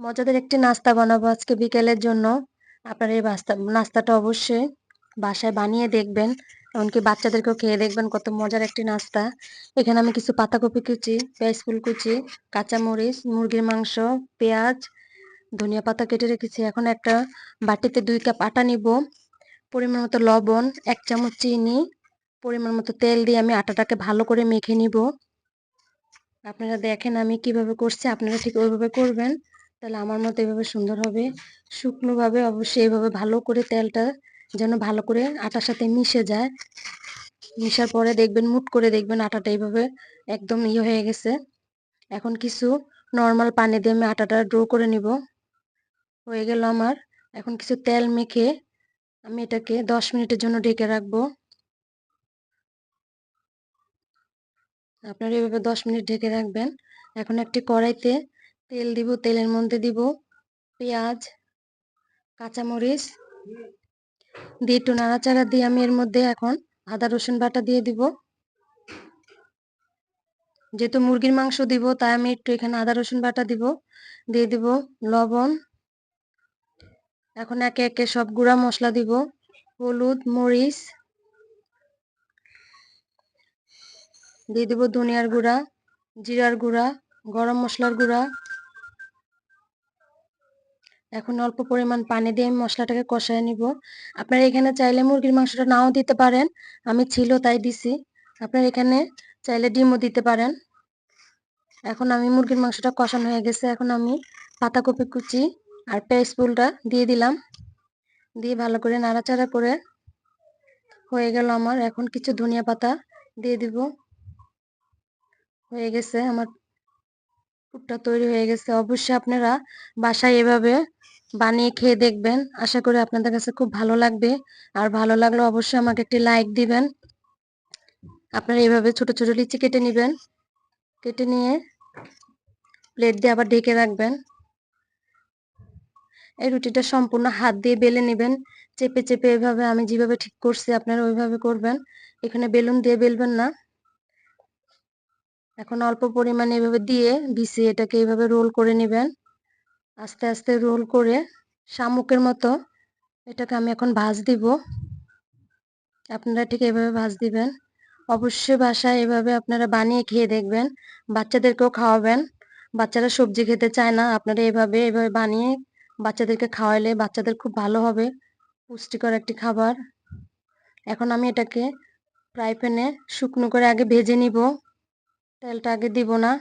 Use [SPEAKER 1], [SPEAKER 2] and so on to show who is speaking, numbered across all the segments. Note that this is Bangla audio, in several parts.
[SPEAKER 1] মজাদার একটি নাস্তা বানাবো আজকে বিকেলের জন্য। আপনারা এই নাস্তাটা অবশ্যই বাসায় বানিয়ে দেখবেন। এমনকি বাচ্চাদেরকেও খেয়ে দেখবেন কত মজার একটি নাস্তা। এখানে আমি কিছু পাতাকপি কুচি, পেঁয়াজ ফুল কুচি, কাঁচামরিচ, মুরগির মাংস, পেঁয়াজ, ধনিয়া পাতা কেটে রেখেছি। এখন একটা বাটিতে 2 কাপ আটা নিব, পরিমাণ মতো লবণ, 1 চামচ চিনি, পরিমাণ মতো তেল দিয়ে আমি আটাটাকে ভালো করে মেখে নিব। আপনারা দেখেন আমি কিভাবে করছি, আপনারা ঠিক ওইভাবে করবেন। তাহলে আমার মতো এভাবে সুন্দর হবে। শুকনোভাবে অবশ্যই এভাবে ভালো করে তেলটা যেন ভালো করে আটার সাথে মিশে যায়। মিশার পরে দেখবেন মুট করে দেখবেন আটাটা এইভাবে একদম হয়ে গেছে। এখন কিছু নর্মাল পানি দিয়ে আমি আটাটা ডো করে নিব। হয়ে গেল আমার। এখন কিছু তেল মেখে আমি এটাকে 10 মিনিটের জন্য ঢেকে রাখবো। আপনারা এভাবে 10 মিনিট ঢেকে রাখবেন। এখন একটি কড়াইতে তেল দিব, তেলের মধ্যে দিব পেঁয়াজ, কাঁচামরিচ দিয়ে একটু নাড়াচাড়া দিয়ে আমি এর মধ্যে এখন আদা রসুন বাটা দিয়ে দিব। যেহেতু মুরগির মাংস দিব তাই আমি একটু এখানে আদা রসুন বাটা দিব, দিয়ে দিব লবণ। এখন একে একে সব গুঁড়া মশলা দিব, হলুদ, মরিচ, দিয়ে দিব ধনিয়ার গুঁড়া, জিরার গুঁড়া, গরম মশলার গুঁড়া। এখন অল্প পরিমাণ পানি দিয়ে আমি মশলাটাকে কষায় নিব। আপনারা এখানে চাইলে মুরগির মাংসটা নাও দিতে পারেন, আমি ছিল তাই দিছি। আপনারা এখানে চাইলে ডিমও দিতে পারেন। এখন আমি মুরগির মাংসটা কষানো হয়ে গেছে। এখন আমি পাতাকপি কুচি আর পেঁয়াজ ফুলটা দিয়ে দিলাম, দিয়ে ভালো করে নাড়াচাড়া করে হয়ে গেল আমার। এখন কিছু ধনিয়া পাতা দিয়ে দিব। হয়ে গেছে আমার, পুরটা তৈরি হয়ে গেছে। অবশ্যই আপনারা বাসায় এভাবে বানিয়ে খেয়ে দেখবেন। আশা করি আপনাদের কাছে খুব ভালো লাগবে। আর ভালো লাগলে অবশ্যই আমাকে একটি লাইক দিবেন। আপনারা এইভাবে ছোট ছোট লিচি কেটে নেবেন, কেটে নিয়ে প্লেট দিয়ে আবার ঢেকে রাখবেন। এই রুটিটা সম্পূর্ণ হাত দিয়ে বেলে নেবেন, চেপে চেপে এভাবে আমি যেভাবে ঠিক করছি আপনারা ওইভাবে করবেন। এখানে বেলুন দিয়ে বেলবেন না। এখন অল্প পরিমাণে এভাবে দিয়ে ভিজিয়ে এটাকে এইভাবে রোল করে নেবেন। আস্তে আস্তে রোল করে শামুকের মতো এটাকে আমি এখন ভাঁজ দিব। আপনারা ঠিক এভাবে ভাঁজ দিবেন। অবশ্যই বাসায় এভাবে আপনারা বানিয়ে খেয়ে দেখবেন, বাচ্চাদেরকেও খাওয়াবেন। বাচ্চারা সবজি খেতে চায় না, আপনারা এভাবে এভাবে বানিয়ে বাচ্চাদেরকে খাওয়াইলে বাচ্চাদের খুব ভালো হবে, পুষ্টিকর একটি খাবার। এখন আমি এটাকে ফ্রাই প্যানে শুকনো করে আগে ভেজে নিব, তেলটা আগে দিব না।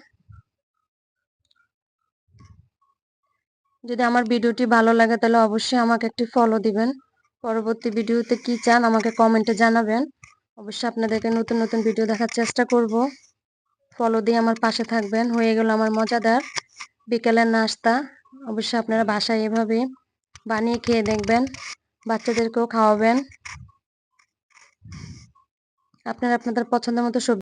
[SPEAKER 1] যদি আমার ভিডিওটি ভালো লাগে তাহলে অবশ্যই আমাকে একটি ফলো দিবেন। পরবর্তী ভিডিওতে কি চান আমাকে কমেন্টে জানাবেন। অবশ্যই আপনাদেরকে নতুন নতুন ভিডিও দেখার চেষ্টা করব। ফলো দিয়ে আমার পাশে থাকবেন। হয়ে গেল আমার মজাদার বিকেলের নাস্তা। অবশ্যই আপনারা বাসায় এভাবে বানিয়ে খেয়ে দেখবেন, বাচ্চাদেরকেও খাওয়াবেন। আপনারা আপনাদের পছন্দ মতো সবজি